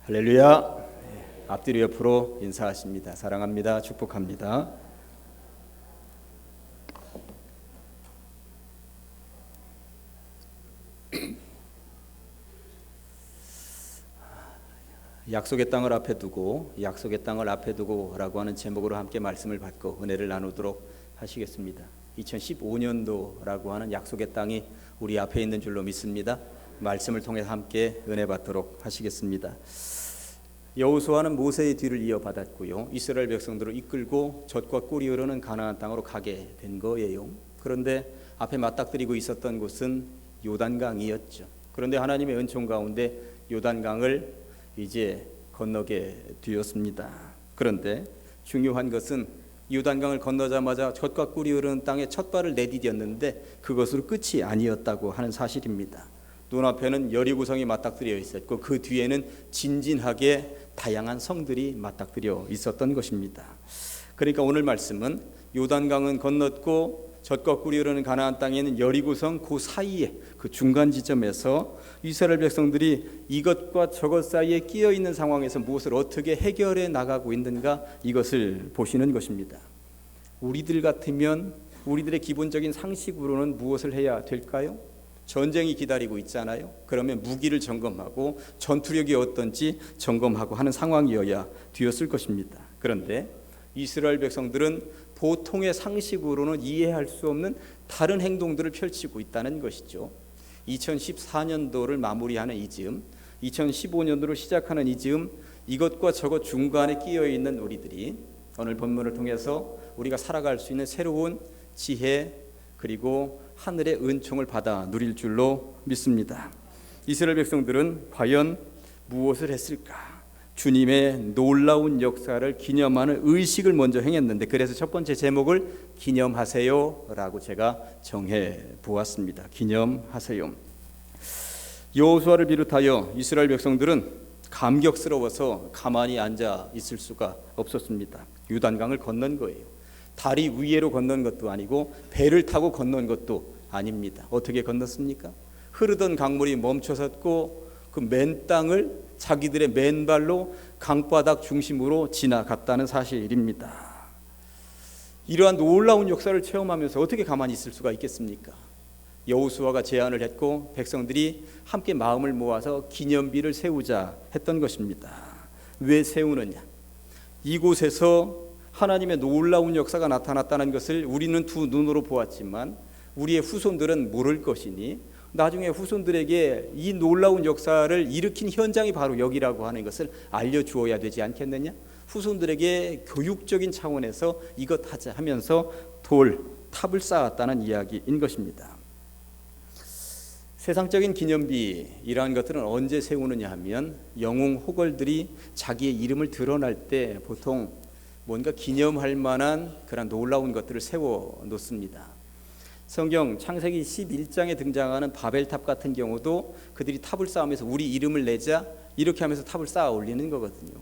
할렐루야. 앞뒤로 옆으로 인사하십니다. 사랑합니다. 축복합니다. 약속의 땅을 앞에 두고 라고 하는 제목으로 함께 말씀을 받고 은혜를 나누도록 하시겠습니다. 2015년도라고 하는 약속의 땅이 우리 앞에 있는 줄로 믿습니다. 말씀을 통해 함께 은혜 받도록 하시겠습니다. 여호수아는 모세의 뒤를 이어받았고요, 이스라엘 백성들을 이끌고 젖과 꿀이 흐르는 가나안 땅으로 가게 된 거예요. 그런데 앞에 맞닥뜨리고 있었던 곳은 요단강이었죠. 그런데 하나님의 은총 가운데 요단강을 이제 건너게 되었습니다. 그런데 중요한 것은 요단강을 건너자마자 젖과 꿀이 흐르는 땅에 첫 발을 내디뎠는데 그것으로 끝이 아니었다고 하는 사실입니다. 눈앞에는 여리고성이 맞닥뜨려 있었고 그 뒤에는 진진하게 다양한 성들이 맞닥뜨려 있었던 것입니다. 그러니까 오늘 말씀은 요단강은 건넜고 젖과 꿀이 흐르는 가나안 땅에는 여리고성 그 사이에 그 중간 지점에서 이스라엘 백성들이 이것과 저것 사이에 끼어 있는 상황에서 무엇을 어떻게 해결해 나가고 있는가, 이것을 보시는 것입니다. 우리들 같으면 우리들의 기본적인 상식으로는 무엇을 해야 될까요? 전쟁이 기다리고 있잖아요. 그러면 무기를 점검하고 전투력이 어떤지 점검하고 하는 상황이어야 되었을 것입니다. 그런데 이스라엘 백성들은 보통의 상식으로는 이해할 수 없는 다른 행동들을 펼치고 있다는 것이죠. 2014년도를 마무리하는 이 즈음, 2015년도를 시작하는 이 즈음, 이것과 저것 중간에 끼어 있는 우리들이 오늘 본문을 통해서 우리가 살아갈 수 있는 새로운 지혜 그리고 하늘의 은총을 받아 누릴 줄로 믿습니다. 이스라엘 백성들은 과연 무엇을 했을까? 주님의 놀라운 역사를 기념하는 의식을 먼저 행했는데, 그래서 첫 번째 제목을 기념하세요 라고 제가 정해 보았습니다. 기념하세요. 여호수아를 비롯하여 이스라엘 백성들은 감격스러워서 가만히 앉아 있을 수가 없었습니다. 요단강을 건넌 거예요. 다리 위로 건넌 것도 아니고 배를 타고 건넌 것도 아닙니다. 어떻게 건넜습니까? 흐르던 강물이 멈춰섰고 그 맨 땅을 자기들의 맨발로 강바닥 중심으로 지나갔다는 사실입니다. 이러한 놀라운 역사를 체험하면서 어떻게 가만히 있을 수가 있겠습니까? 여호수아가 제안을 했고 백성들이 함께 마음을 모아서 기념비를 세우자 했던 것입니다. 왜 세우느냐? 이곳에서 하나님의 놀라운 역사가 나타났다는 것을 우리는 두 눈으로 보았지만 우리의 후손들은 모를 것이니 나중에 후손들에게 이 놀라운 역사를 일으킨 현장이 바로 여기라고 하는 것을 알려주어야 되지 않겠느냐? 후손들에게 교육적인 차원에서 이것 하자 하면서 탑을 쌓았다는 이야기인 것입니다. 세상적인 기념비이라는 것들은 언제 세우느냐 하면 영웅 호걸들이 자기의 이름을 드러날 때 보통 뭔가 기념할 만한 그런 놀라운 것들을 세워 놓습니다. 성경 창세기 11장에 등장하는 바벨탑 같은 경우도 그들이 탑을 쌓으면서 우리 이름을 내자 이렇게 하면서 탑을 쌓아 올리는 거거든요.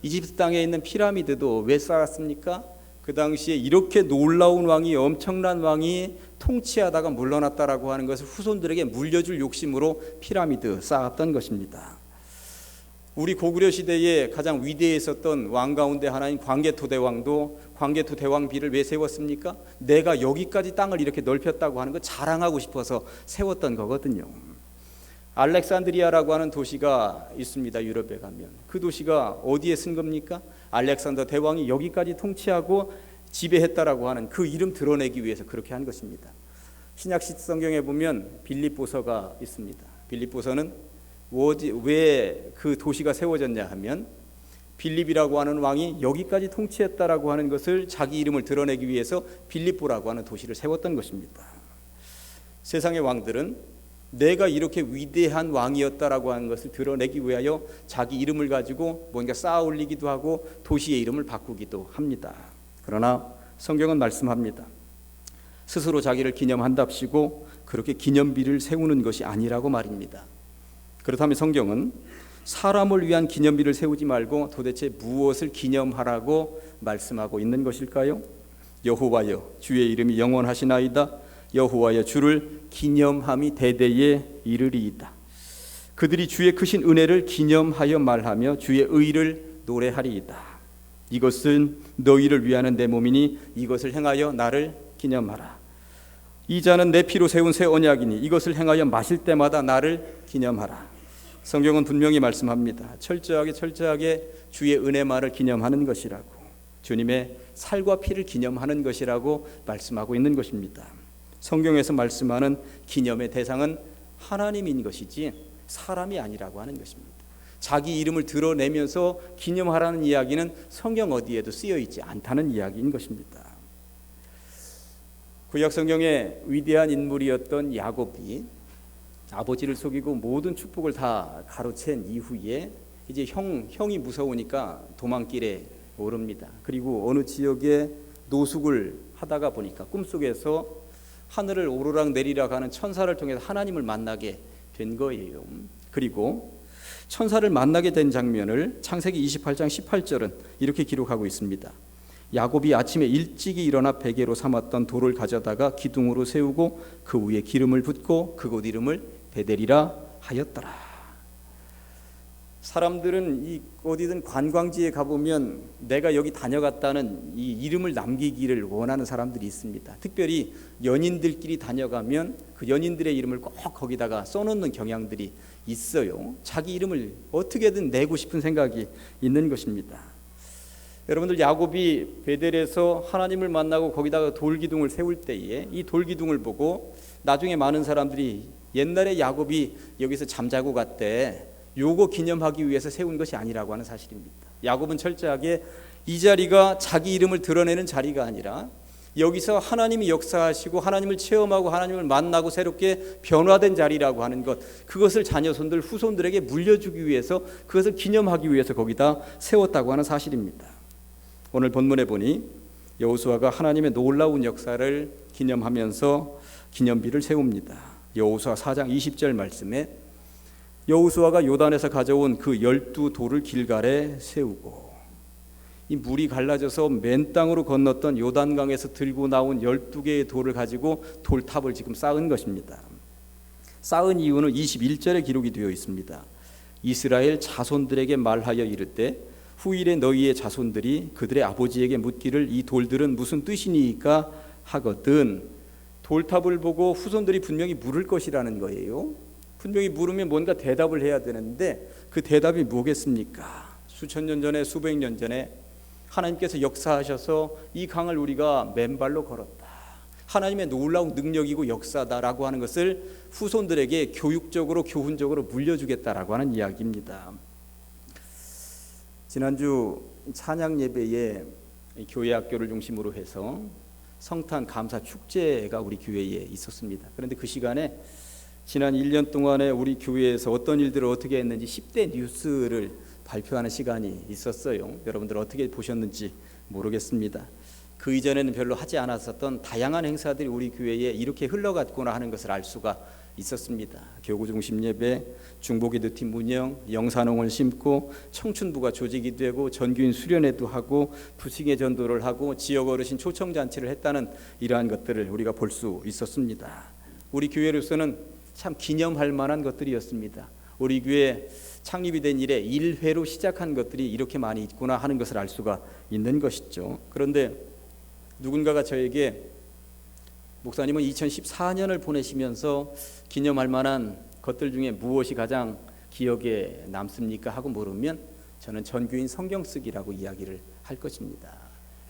이집트 땅에 있는 피라미드도 왜 쌓았습니까? 그 당시에 이렇게 놀라운 왕이, 엄청난 왕이 통치하다가 물러났다라고 하는 것을 후손들에게 물려줄 욕심으로 피라미드 쌓았던 것입니다. 우리 고구려 시대에 가장 위대했었던 왕 가운데 하나인 광개토 대왕도 광개토 대왕비를 왜 세웠습니까? 내가 여기까지 땅을 이렇게 넓혔다고 하는 거 자랑하고 싶어서 세웠던 거거든요. 알렉산드리아라고 하는 도시가 있습니다. 유럽에 가면. 그 도시가 어디에 쓴 겁니까? 알렉산더 대왕이 여기까지 통치하고 지배했다라고 하는 그 이름 드러내기 위해서 그렇게 한 것입니다. 신약시 성경에 보면 빌립보서가 있습니다. 빌립보서는 왜 그 도시가 세워졌냐 하면 빌립이라고 하는 왕이 여기까지 통치했다라고 하는 것을 자기 이름을 드러내기 위해서 빌립보라고 하는 도시를 세웠던 것입니다. 세상의 왕들은 내가 이렇게 위대한 왕이었다라고 하는 것을 드러내기 위하여 자기 이름을 가지고 뭔가 쌓아 올리기도 하고 도시의 이름을 바꾸기도 합니다. 그러나 성경은 말씀합니다. 스스로 자기를 기념한답시고 그렇게 기념비를 세우는 것이 아니라고 말입니다. 그렇다면 성경은 사람을 위한 기념비를 세우지 말고 도대체 무엇을 기념하라고 말씀하고 있는 것일까요? 여호와여 주의 이름이 영원하시나이다. 여호와여 주를 기념함이 대대에 이르리이다. 그들이 주의 크신 은혜를 기념하여 말하며 주의 의를 노래하리이다. 이것은 너희를 위하는 내 몸이니 이것을 행하여 나를 기념하라. 이 잔은 내 피로 세운 새 언약이니 이것을 행하여 마실 때마다 나를 기념하라. 성경은 분명히 말씀합니다. 철저하게 주의 은혜만을 기념하는 것이라고, 주님의 살과 피를 기념하는 것이라고 말씀하고 있는 것입니다. 성경에서 말씀하는 기념의 대상은 하나님인 것이지 사람이 아니라고 하는 것입니다. 자기 이름을 드러내면서 기념하라는 이야기는 성경 어디에도 쓰여 있지 않다는 이야기인 것입니다. 구약 성경의 위대한 인물이었던 야곱이 아버지를 속이고 모든 축복을 다 가로챈 이후에 이제 형이 무서우니까 도망길에 오릅니다. 그리고 어느 지역에 노숙을 하다가 보니까 꿈속에서 하늘을 오르락 내리락 하는 천사를 통해서 하나님을 만나게 된 거예요. 그리고 천사를 만나게 된 장면을 창세기 28장 18절은 이렇게 기록하고 있습니다. 야곱이 아침에 일찍이 일어나 베개로 삼았던 돌을 가져다가 기둥으로 세우고 그 위에 기름을 붓고 그곳 이름을 베델이라 하였더라. 사람들은 어디든 관광지에 가보면 내가 여기 다녀갔다는 이 이름을 남기기를 원하는 사람들이 있습니다. 특별히 연인들끼리 다녀가면 그 연인들의 이름을 꼭 거기다가 써놓는 경향들이 있어요. 자기 이름을 어떻게든 내고 싶은 생각이 있는 것입니다. 여러분들, 야곱이 베델에서 하나님을 만나고 거기다가 돌기둥을 세울 때에 이 돌기둥을 보고 나중에 많은 사람들이 옛날에 야곱이 여기서 잠자고 갔대, 요거 기념하기 위해서 세운 것이 아니라고 하는 사실입니다. 야곱은 철저하게 이 자리가 자기 이름을 드러내는 자리가 아니라 여기서 하나님이 역사하시고 하나님을 체험하고 하나님을 만나고 새롭게 변화된 자리라고 하는 것, 그것을 자녀손들 후손들에게 물려주기 위해서, 그것을 기념하기 위해서 거기다 세웠다고 하는 사실입니다. 오늘 본문에 보니 여호수아가 하나님의 놀라운 역사를 기념하면서 기념비를 세웁니다. 여호수아 4장 20절 말씀에 여호수아가 요단에서 가져온 그 12돌을 길갈에 세우고, 이 물이 갈라져서 맨 땅으로 건넜던 요단강에서 들고 나온 12개의 돌을 가지고 돌탑을 지금 쌓은 것입니다. 쌓은 이유는 21절에 기록이 되어 있습니다. 이스라엘 자손들에게 말하여 이르되 후일에 너희의 자손들이 그들의 아버지에게 묻기를 이 돌들은 무슨 뜻이니까 하거든. 돌탑을 보고 후손들이 분명히 물을 것이라는 거예요. 분명히 물으면 뭔가 대답을 해야 되는데 그 대답이 뭐겠습니까? 수천 년 전에, 수백 년 전에 하나님께서 역사하셔서 이 강을 우리가 맨발로 걸었다, 하나님의 놀라운 능력이고 역사다라고 하는 것을 후손들에게 교육적으로, 교훈적으로 물려주겠다라고 하는 이야기입니다. 지난주 찬양 예배에 교회 학교를 중심으로 해서 성탄 감사 축제가 우리 교회에 있었습니다. 그런데 그 시간에 지난 1년 동안에 우리 교회에서 어떤 일들을 어떻게 했는지 10대 뉴스를 발표하는 시간이 있었어요. 여러분들 어떻게 보셨는지 모르겠습니다. 그 이전에는 별로 하지 않았었던 다양한 행사들이 우리 교회에 이렇게 흘러갔구나 하는 것을 알 수가 있었습니다. 교구 중심 예배, 중보기도팀 운영, 영산홍을 심고 청춘부가 조직이 되고 전교인 수련회도 하고 부흥의 전도를 하고 지역 어르신 초청잔치를 했다는 이러한 것들을 우리가 볼 수 있었습니다. 우리 교회로서는 참 기념할 만한 것들이었습니다. 우리 교회 창립이 된 이래 1회로 시작한 것들이 이렇게 많이 있구나 하는 것을 알 수가 있는 것이죠. 그런데 누군가가 저에게 목사님은 2014년을 보내시면서 기념할 만한 것들 중에 무엇이 가장 기억에 남습니까? 하고 물으면 저는 전교인 성경 쓰기라고 이야기를 할 것입니다.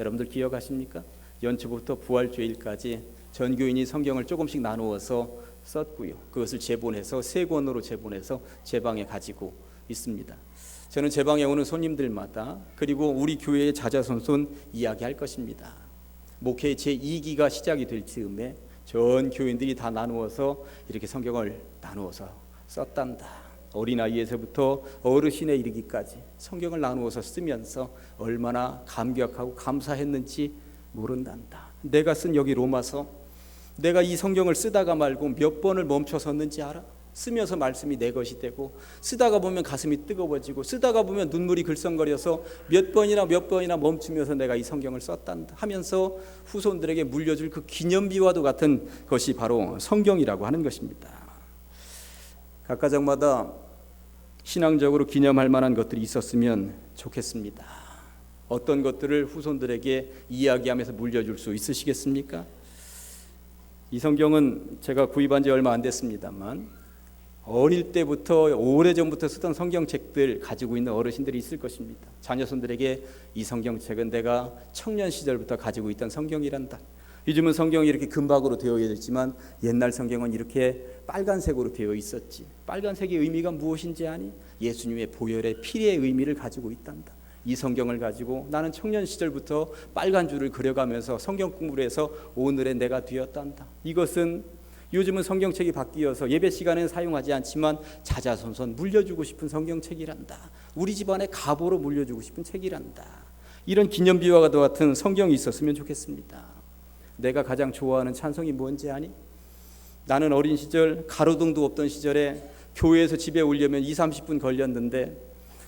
여러분들 기억하십니까? 연초부터 부활주일까지 전교인이 성경을 조금씩 나누어서 썼고요. 그것을 제본해서 3권으로 제본해서 제 방에 가지고 있습니다. 저는 제 방에 오는 손님들마다, 그리고 우리 교회의 자자손손 이야기할 것입니다. 목회 제2기가 시작이 될 즈음에 전 교인들이 다 나누어서 이렇게 성경을 나누어서 썼단다. 어린아이에서부터 어르신에 이르기까지 성경을 나누어서 쓰면서 얼마나 감격하고 감사했는지 모른단다. 내가 쓴 여기 로마서, 내가 이 성경을 쓰다가 말고 몇 번을 멈춰 섰는지 알아? 쓰면서 말씀이 내 것이 되고, 쓰다가 보면 가슴이 뜨거워지고, 쓰다가 보면 눈물이 글썽거려서 몇 번이나 멈추면서 내가 이 성경을 썼단다 하면서 후손들에게 물려줄 그 기념비와도 같은 것이 바로 성경이라고 하는 것입니다. 각 가정마다 신앙적으로 기념할 만한 것들이 있었으면 좋겠습니다. 어떤 것들을 후손들에게 이야기하면서 물려줄 수 있으시겠습니까? 이 성경은 제가 구입한 지 얼마 안 됐습니다만 어릴 때부터 오래전부터 쓰던 성경책들 가지고 있는 어르신들이 있을 것입니다. 자녀손들에게 이 성경책은 내가 청년 시절부터 가지고 있던 성경이란다. 요즘은 성경이 이렇게 금박으로 되어 있지만 옛날 성경은 이렇게 빨간색으로 되어 있었지. 빨간색의 의미가 무엇인지 아니? 예수님의 보혈의 피의 의미를 가지고 있단다. 이 성경을 가지고 나는 청년 시절부터 빨간 줄을 그려가면서 성경 공부를 해서 오늘의 내가 되었단다. 이것은 요즘은 성경책이 바뀌어서 예배 시간에는 사용하지 않지만 자자손손 물려주고 싶은 성경책이란다. 우리 집안의 가보로 물려주고 싶은 책이란다. 이런 기념비와 같은 성경이 있었으면 좋겠습니다. 내가 가장 좋아하는 찬송이 뭔지 아니? 나는 어린 시절 가로등도 없던 시절에 교회에서 집에 오려면 20-30분 걸렸는데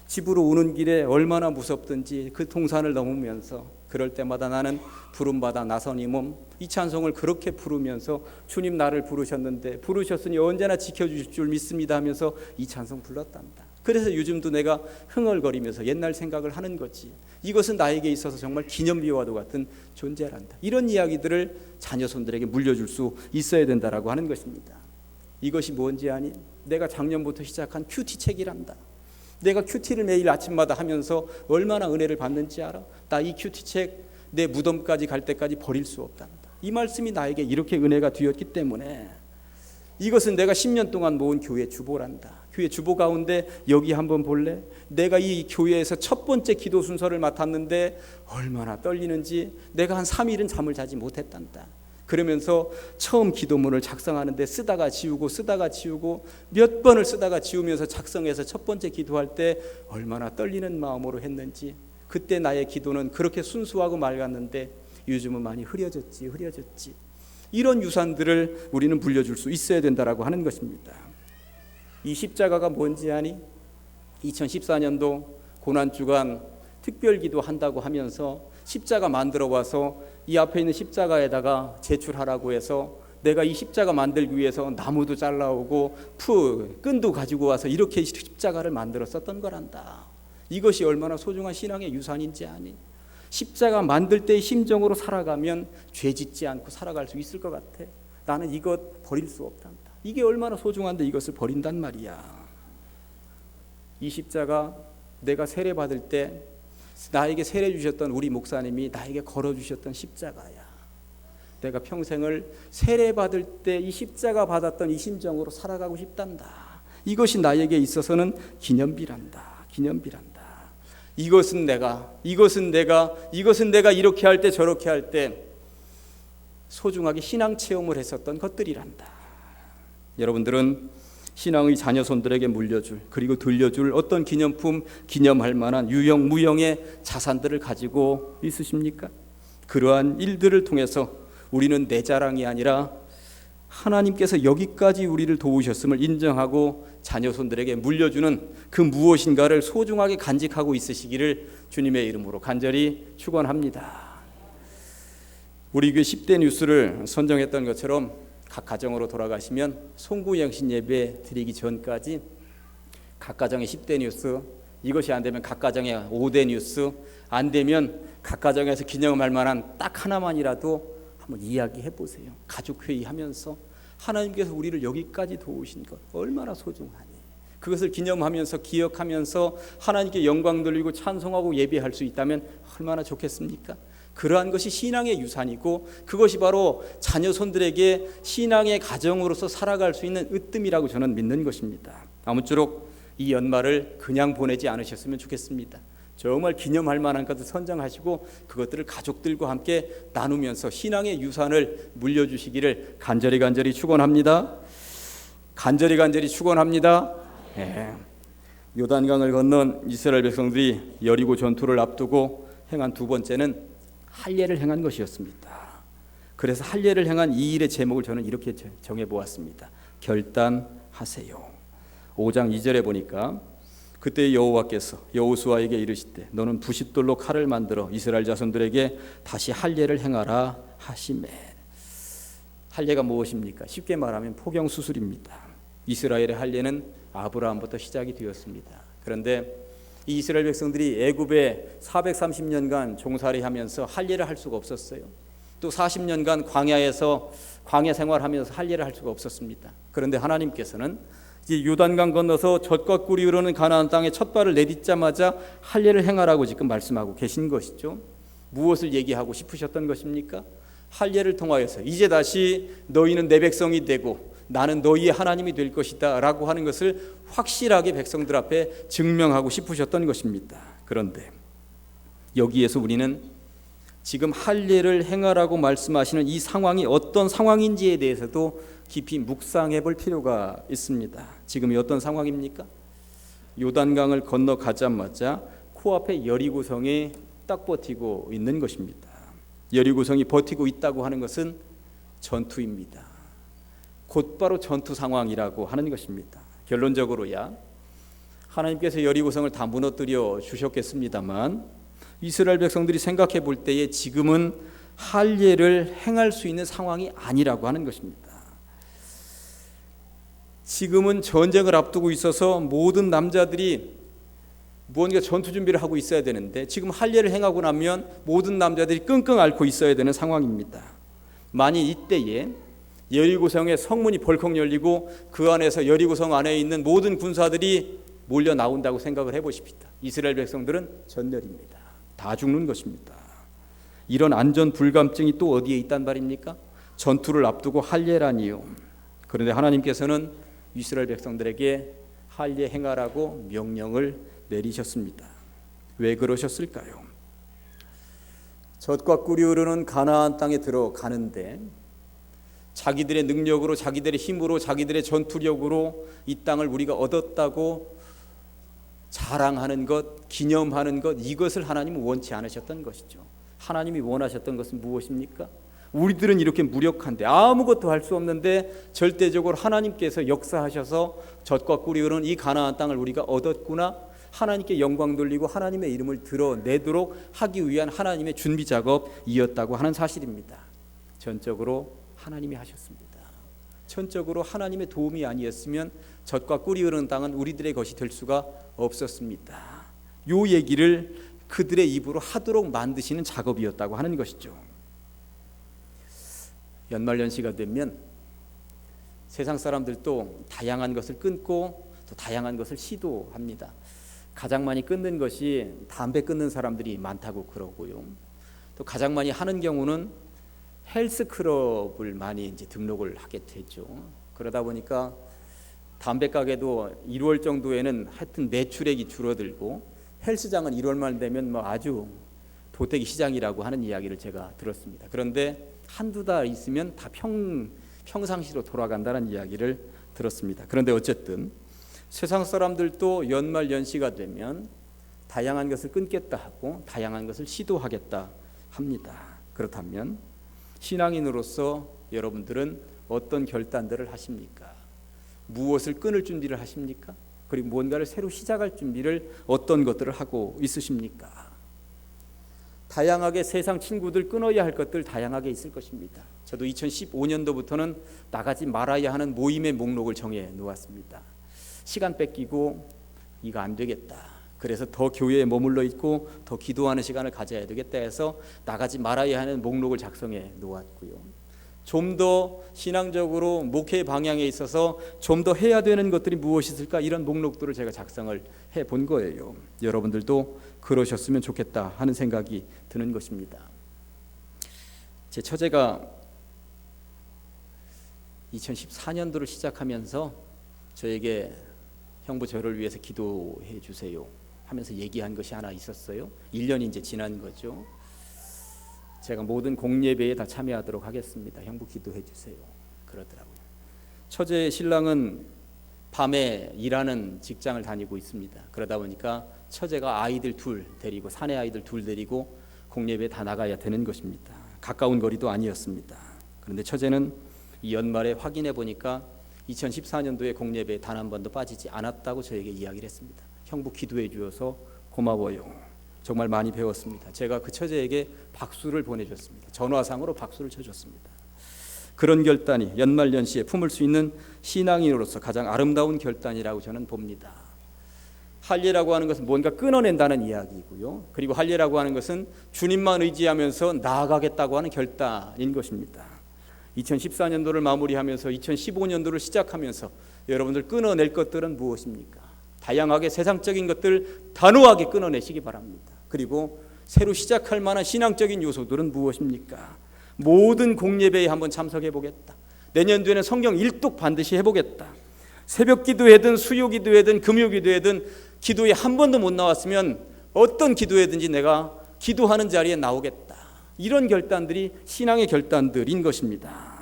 집으로 오는 길에 얼마나 무섭든지 그 동산을 넘으면서 그럴 때마다 나는 부름받아 나선 이 몸, 이 찬송을 그렇게 부르면서 주님 나를 부르셨는데 부르셨으니 언제나 지켜주실 줄 믿습니다 하면서 이 찬송 불렀단다. 그래서 요즘도 내가 흥얼거리면서 옛날 생각을 하는 거지. 이것은 나에게 있어서 정말 기념비와도 같은 존재란다. 이런 이야기들을 자녀손들에게 물려줄 수 있어야 된다라고 하는 것입니다. 이것이 뭔지 아니? 내가 작년부터 시작한 큐티 책이란다. 내가 큐티를 매일 아침마다 하면서 얼마나 은혜를 받는지 알아? 나 이 큐티 책 내 무덤까지 갈 때까지 버릴 수 없단다. 이 말씀이 나에게 이렇게 은혜가 되었기 때문에 이것은 내가 10년 동안 모은 교회 주보란다. 교회 주보 가운데 여기 한번 볼래? 내가 이 교회에서 첫 번째 기도 순서를 맡았는데 얼마나 떨리는지 내가 한 3일은 잠을 자지 못했단다. 그러면서 처음 기도문을 작성하는데 쓰다가 지우고 몇 번을 쓰다가 지우면서 작성해서 첫 번째 기도할 때 얼마나 떨리는 마음으로 했는지 그때 나의 기도는 그렇게 순수하고 맑았는데 요즘은 많이 흐려졌지. 이런 유산들을 우리는 물려줄 수 있어야 된다라고 하는 것입니다. 이 십자가가 뭔지 아니? 2014년도 고난주간 특별기도 한다고 하면서 십자가 만들어 와서 이 앞에 있는 십자가에다가 제출하라고 해서 내가 이 십자가 만들기 위해서 나무도 잘라오고 끈도 가지고 와서 이렇게 십자가를 만들었었던 거란다. 이것이 얼마나 소중한 신앙의 유산인지 아니? 십자가 만들 때의 심정으로 살아가면 죄 짓지 않고 살아갈 수 있을 것 같아. 나는 이것 버릴 수 없단다. 이게 얼마나 소중한데 이것을 버린단 말이야. 이 십자가 내가 세례 받을 때 나에게 세례 주셨던 우리 목사님이 나에게 걸어주셨던 십자가야. 내가 평생을 세례 받을 때 이 십자가 받았던 이 심정으로 살아가고 싶단다. 이것이 나에게 있어서는 기념비란다. 이것은 내가 이렇게 할 때 저렇게 할 때 소중하게 신앙 체험을 했었던 것들이란다. 여러분들은 신앙의 자녀손들에게 물려줄 그리고 들려줄 어떤 기념품, 기념할 만한 유형, 무형의 자산들을 가지고 있으십니까? 그러한 일들을 통해서 우리는 내 자랑이 아니라 하나님께서 여기까지 우리를 도우셨음을 인정하고 자녀손들에게 물려주는 그 무엇인가를 소중하게 간직하고 있으시기를 주님의 이름으로 간절히 축원합니다. 우리 교회 10대 뉴스를 선정했던 것처럼 각 가정으로 돌아가시면 송구영신 예배 드리기 전까지 각 가정의 10대 뉴스, 이것이 안 되면 각 가정의 5대 뉴스, 안 되면 각 가정에서 기념할 만한 딱 하나만이라도 한번 이야기해 보세요. 가족회의하면서 하나님께서 우리를 여기까지 도우신 것 얼마나 소중하니. 그것을 기념하면서 기억하면서 하나님께 영광 돌리고 찬송하고 예배할 수 있다면 얼마나 좋겠습니까? 그러한 것이 신앙의 유산이고 그것이 바로 자녀손들에게 신앙의 가정으로서 살아갈 수 있는 으뜸이라고 저는 믿는 것입니다. 아무쪼록 이 연말을 그냥 보내지 않으셨으면 좋겠습니다. 정말 기념할 만한 것을 선정하시고 그것들을 가족들과 함께 나누면서 신앙의 유산을 물려주시기를 간절히 축원합니다. 간절히 축원합니다. 네. 요단강을 건넌 이스라엘 백성들이 여리고 전투를 앞두고 행한 두 번째는 할례를 행한 것이었습니다. 그래서 할례를 행한 이 일의 제목을 저는 이렇게 정해보았습니다. 결단하세요. 5장 2절에 보니까 그때 여호와께서 여호수아에게 이르시되 너는 부싯돌로 칼을 만들어 이스라엘 자손들에게 다시 할례를 행하라 하시매. 할례가 무엇입니까? 쉽게 말하면 포경수술입니다. 이스라엘의 할례는 아브라함부터 시작이 되었습니다. 그런데 이 이스라엘 백성들이 애굽에 430년간 종살이하면서 할 일을 할 수가 없었어요. 또 40년간 광야에서 광야 생활하면서 할 일을 할 수가 없었습니다. 그런데 하나님께서는 이제 요단강 건너서 젖과 꿀이 흐르는 가나안 땅에 첫 발을 내딛자마자 할 일을 행하라고 지금 말씀하고 계신 것이죠. 무엇을 얘기하고 싶으셨던 것입니까? 할 일을 통하여서 이제 다시 너희는 내 백성이 되고 나는 너희의 하나님이 될 것이다 라고 하는 것을 확실하게 백성들 앞에 증명하고 싶으셨던 것입니다. 그런데 여기에서 우리는 지금 할 일을 행하라고 말씀하시는 이 상황이 어떤 상황인지에 대해서도 깊이 묵상해 볼 필요가 있습니다. 지금이 어떤 상황입니까? 요단강을 건너가자마자 코앞에 여리고성이 딱 버티고 있는 것입니다. 여리고성이 버티고 있다고 하는 것은 전투입니다. 곧바로 전투 상황이라고 하는 것입니다. 결론적으로야 하나님께서 여리고성을 다 무너뜨려 주셨겠습니다만 이스라엘 백성들이 생각해 볼 때에 지금은 할 일을 행할 수 있는 상황이 아니라고 하는 것입니다. 지금은 전쟁을 앞두고 있어서 모든 남자들이 무언가 전투 준비를 하고 있어야 되는데 지금 할 일을 행하고 나면 모든 남자들이 끙끙 앓고 있어야 되는 상황입니다. 만일 이때에 여리고성의 성문이 벌컥 열리고 그 안에서 여리고성 안에 있는 모든 군사들이 몰려 나온다고 생각을 해보십시다. 이스라엘 백성들은 전멸입니다. 다 죽는 것입니다. 이런 안전 불감증이 또 어디에 있단 말입니까? 전투를 앞두고 할 일아니요. 그런데 하나님께서는 이스라엘 백성들에게 할 일 행하라고 명령을 내리셨습니다. 왜 그러셨을까요? 젖과 꿀이 흐르는 가나안 땅에 들어가는데 자기들의 능력으로 자기들의 힘으로 자기들의 전투력으로 이 땅을 우리가 얻었다고 자랑하는 것, 기념하는 것, 이것을 하나님은 원치 않으셨던 것이죠. 하나님이 원하셨던 것은 무엇입니까? 우리들은 이렇게 무력한데 아무것도 할 수 없는데 절대적으로 하나님께서 역사하셔서 젖과 꿀이 흐르는 이 가나안 땅을 우리가 얻었구나, 하나님께 영광 돌리고 하나님의 이름을 드러내도록 하기 위한 하나님의 준비 작업이었다고 하는 사실입니다. 전적으로 하나님이 하셨습니다. 전적으로 하나님의 도움이 아니었으면 젖과 꿀이 흐르는 땅은 우리들의 것이 될 수가 없었습니다. 요 얘기를 그들의 입으로 하도록 만드시는 작업이었다고 하는 것이죠. 연말연시가 되면 세상 사람들도 다양한 것을 끊고 또 다양한 것을 시도합니다. 가장 많이 끊는 것이 담배 끊는 사람들이 많다고 그러고요. 또 가장 많이 하는 경우는 헬스클럽을 많이 이제 등록을 하게 되죠. 그러다 보니까 담배 가게도 1월 정도에는 하여튼 매출액이 줄어들고 헬스장은 1월만 되면 뭐 아주 도태기 시장이라고 하는 이야기를 제가 들었습니다. 그런데 한두 달 있으면 다 평상시로 돌아간다는 이야기를 들었습니다. 그런데 어쨌든 세상 사람들도 연말 연시가 되면 다양한 것을 끊겠다 하고 다양한 것을 시도하겠다 합니다. 그렇다면 신앙인으로서 여러분들은 어떤 결단들을 하십니까? 무엇을 끊을 준비를 하십니까? 그리고 무언가를 새로 시작할 준비를 어떤 것들을 하고 있으십니까? 다양하게 세상 친구들 끊어야 할 것들 다양하게 있을 것입니다. 저도 2015년도부터는 나가지 말아야 하는 모임의 목록을 정해 놓았습니다. 시간 뺏기고 이거 안 되겠다. 그래서 더 교회에 머물러 있고 더 기도하는 시간을 가져야 되겠다 해서 나가지 말아야 하는 목록을 작성해 놓았고요. 좀 더 신앙적으로 목회 방향에 있어서 좀 더 해야 되는 것들이 무엇이 있을까, 이런 목록들을 제가 작성을 해본 거예요. 여러분들도 그러셨으면 좋겠다 하는 생각이 드는 것입니다. 제 처제가 2014년도를 시작하면서 저에게 형부 저를 위해서 기도해 주세요 하면서 얘기한 것이 하나 있었어요. 1년이 이제 지난 거죠. 제가 모든 공예배에 다 참여하도록 하겠습니다. 형부 기도해 주세요. 그러더라고요. 처제의 신랑은 밤에 일하는 직장을 다니고 있습니다. 그러다 보니까 처제가 아이들 둘 데리고, 사내 아이들 둘 데리고 공예배에 다 나가야 되는 것입니다. 가까운 거리도 아니었습니다. 그런데 처제는 이 연말에 확인해 보니까 2014년도에 공예배에 단 한 번도 빠지지 않았다고 저에게 이야기를 했습니다. 형부 기도해 주셔서 고마워요. 정말 많이 배웠습니다. 제가 그 처제에게 박수를 보내줬습니다. 전화상으로 박수를 쳐줬습니다. 그런 결단이 연말연시에 품을 수 있는 신앙인으로서 가장 아름다운 결단이라고 저는 봅니다. 할례라고 하는 것은 뭔가 끊어낸다는 이야기이고요. 그리고 할례라고 하는 것은 주님만 의지하면서 나아가겠다고 하는 결단인 것입니다. 2014년도를 마무리하면서 2015년도를 시작하면서 여러분들 끊어낼 것들은 무엇입니까? 다양하게 세상적인 것들 단호하게 끊어내시기 바랍니다. 그리고 새로 시작할 만한 신앙적인 요소들은 무엇입니까? 모든 공예배에 한번 참석해 보겠다. 내년도에는 성경 일독 반드시 해보겠다. 새벽 기도회든 수요 기도회든 금요 기도회든 기도에 한 번도 못 나왔으면 어떤 기도회든지 내가 기도하는 자리에 나오겠다. 이런 결단들이 신앙의 결단들인 것입니다.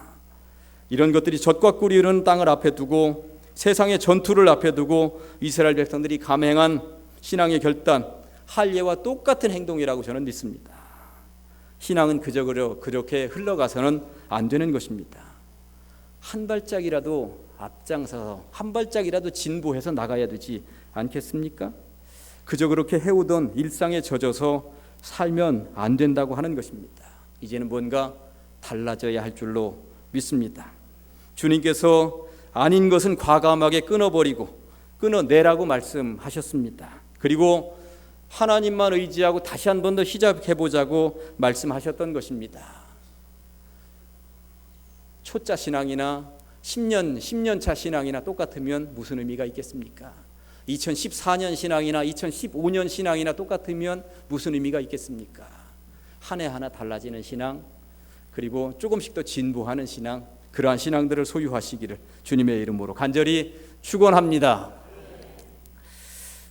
이런 것들이 젖과 꿀이 흐르는 땅을 앞에 두고 세상의 전투를 앞에 두고 이스라엘 백성들이 감행한 신앙의 결단, 할례와 똑같은 행동이라고 저는 믿습니다. 신앙은 그저 그렇게 흘러가서는 안 되는 것입니다. 한 발짝이라도 앞장서서 한 발짝이라도 진보해서 나가야 되지 않겠습니까? 그저 그렇게 해오던 일상에 젖어서 살면 안 된다고 하는 것입니다. 이제는 뭔가 달라져야 할 줄로 믿습니다. 주님께서 아닌 것은 과감하게 끊어버리고 끊어내라고 말씀하셨습니다. 그리고 하나님만 의지하고 다시 한 번 더 시작해보자고 말씀하셨던 것입니다. 초짜 신앙이나 10년 차 신앙이나 똑같으면 무슨 의미가 있겠습니까? 2014년 신앙이나 2015년 신앙이나 똑같으면 무슨 의미가 있겠습니까? 한 해 하나 달라지는 신앙, 그리고 조금씩 더 진보하는 신앙, 그러한 신앙들을 소유하시기를 주님의 이름으로 간절히 축원합니다.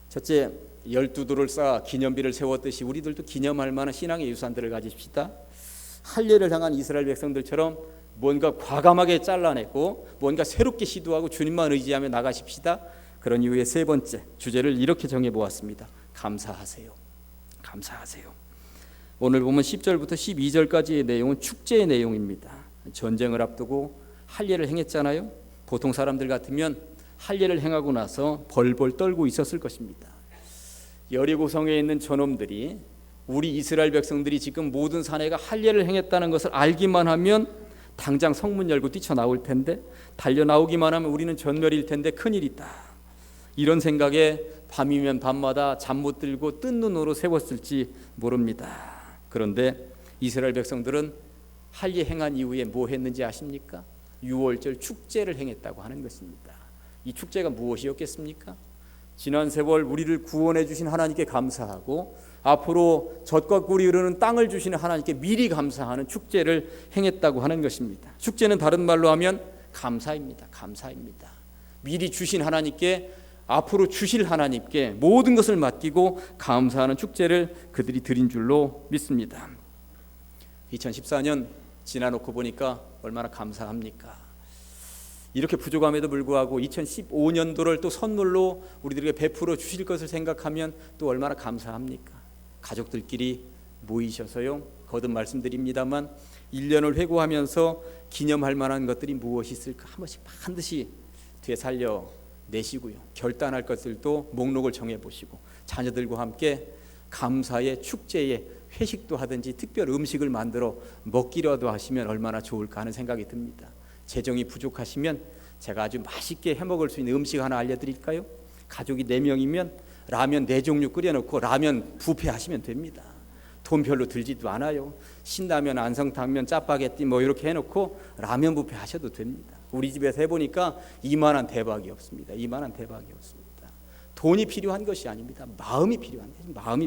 첫째, 12돌을 쌓아 기념비를 세웠듯이 우리들도 기념할 만한 신앙의 유산들을 가집시다. 할례를 향한 이스라엘 백성들처럼 뭔가 과감하게 잘라내고 뭔가 새롭게 시도하고 주님만 의지하며 나가십시다. 그런 이후에 세 번째 주제를 이렇게 정해보았습니다. 감사하세요. 감사하세요. 오늘 보면 10절부터 12절까지의 내용은 축제의 내용입니다. 전쟁을 앞두고 할례를 행했잖아요. 보통 사람들 같으면 할례를 행하고 나서 벌벌 떨고 있었을 것입니다. 여리고성에 있는 저놈들이 우리 이스라엘 백성들이 지금 모든 사내가 할례를 행했다는 것을 알기만 하면 당장 성문 열고 뛰쳐나올 텐데, 달려나오기만 하면 우리는 전멸일 텐데 큰일이다. 이런 생각에 밤이면 밤마다 잠 못 들고 뜬 눈으로 세웠을지 모릅니다. 그런데 이스라엘 백성들은 할례 행한 이후에 뭐 했는지 아십니까? 유월절 축제를 행했다고 하는 것입니다. 이 축제가 무엇이었겠습니까? 지난 세월 우리를 구원해 주신 하나님께 감사하고 앞으로 젖과 꿀이 흐르는 땅을 주시는 하나님께 미리 감사하는 축제를 행했다고 하는 것입니다. 축제는 다른 말로 하면 감사입니다. 감사입니다. 미리 주신 하나님께, 앞으로 주실 하나님께 모든 것을 맡기고 감사하는 축제를 그들이 드린 줄로 믿습니다. 2014년 지나놓고 보니까 얼마나 감사합니까? 이렇게 부족함에도 불구하고 2015년도를 또 선물로 우리들에게 베풀어 주실 것을 생각하면 또 얼마나 감사합니까? 가족들끼리 모이셔서요, 거듭 말씀드립니다만 1년을 회고하면서 기념할 만한 것들이 무엇이 있을까 한 번씩 반드시 되살려 내시고요, 결단할 것들도 목록을 정해보시고 자녀들과 함께 감사의 축제에 회식도 하든지 특별 음식을 만들어 먹기라도 하시면 얼마나 좋을까 하는 생각이 듭니다. 재정이 부족하시면 제가 아주 맛있게 해먹을 수 있는 음식 하나 알려드릴까요? 가족이 4명이면 라면 4종류 끓여놓고 라면 뷔페 하시면 됩니다. 돈 별로 들지도 않아요. 신라면, 안성탕면, 짜파게티 뭐 이렇게 해놓고 라면 뷔페 하셔도 됩니다. 우리 집에서 해보니까 이만한 대박이 없습니다. 이만한 대박이 없습니다. 돈이 필요한 것이 아닙니다. 마음이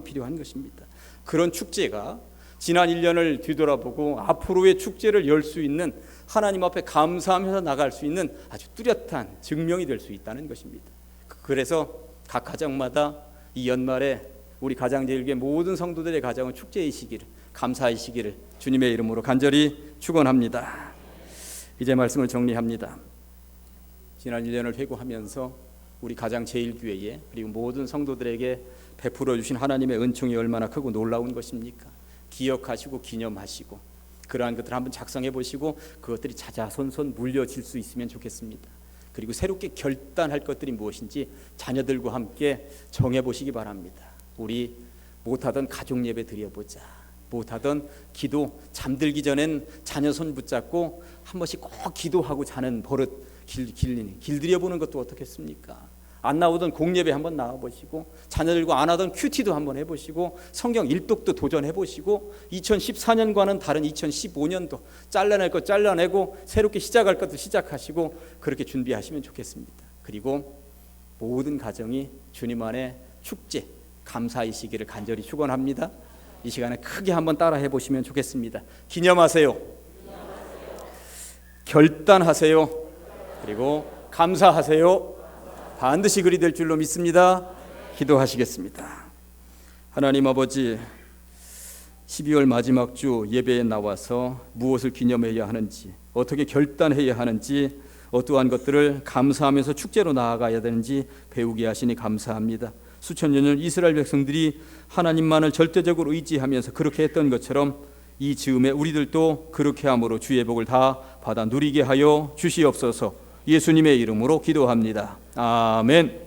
필요한 것입니다. 그런 축제가 지난 1년을 뒤돌아보고 앞으로의 축제를 열 수 있는, 하나님 앞에 감사하면서 나갈 수 있는 아주 뚜렷한 증명이 될 수 있다는 것입니다. 그래서 각 가정마다 이 연말에 우리 가장제일교회 모든 성도들의 가정은 축제이시기를, 감사이시기를 주님의 이름으로 간절히 축원합니다. 이제 말씀을 정리합니다. 지난 1년을 회고하면서 우리 가장제일교회에 그리고 모든 성도들에게 베풀어 주신 하나님의 은총이 얼마나 크고 놀라운 것입니까? 기억하시고 기념하시고 그러한 것들을 한번 작성해 보시고 그것들이 자자손손 물려질 수 있으면 좋겠습니다. 그리고 새롭게 결단할 것들이 무엇인지 자녀들과 함께 정해보시기 바랍니다. 우리 못하던 가족 예배 드려보자. 못하던 기도, 잠들기 전엔 자녀 손 붙잡고 한 번씩 꼭 기도하고 자는 버릇, 길들여보는 것도 어떻겠습니까? 안 나오던 공예배 한번 나와보시고, 자녀들과 안 하던 큐티도 한번 해보시고, 성경 일독도 도전해보시고, 2014년과는 다른 2015년도 잘라낼 것 잘라내고 새롭게 시작할 것도 시작하시고, 그렇게 준비하시면 좋겠습니다. 그리고 모든 가정이 주님 안에 축제, 감사이시기를 간절히 축원합니다. 이 시간에 크게 한번 따라 해보시면 좋겠습니다. 기념하세요. 결단하세요. 그리고 감사하세요. 반드시 그리 될 줄로 믿습니다. 기도하시겠습니다. 하나님 아버지, 12월 마지막 주 예배에 나와서 무엇을 기념해야 하는지, 어떻게 결단해야 하는지, 어떠한 것들을 감사하면서 축제로 나아가야 되는지 배우게 하시니 감사합니다. 수천 년을 이스라엘 백성들이 하나님만을 절대적으로 의지하면서 그렇게 했던 것처럼 이 즈음에 우리들도 그렇게 함으로 주의 복을 다 받아 누리게 하여 주시옵소서. 예수님의 이름으로 기도합니다. 아멘.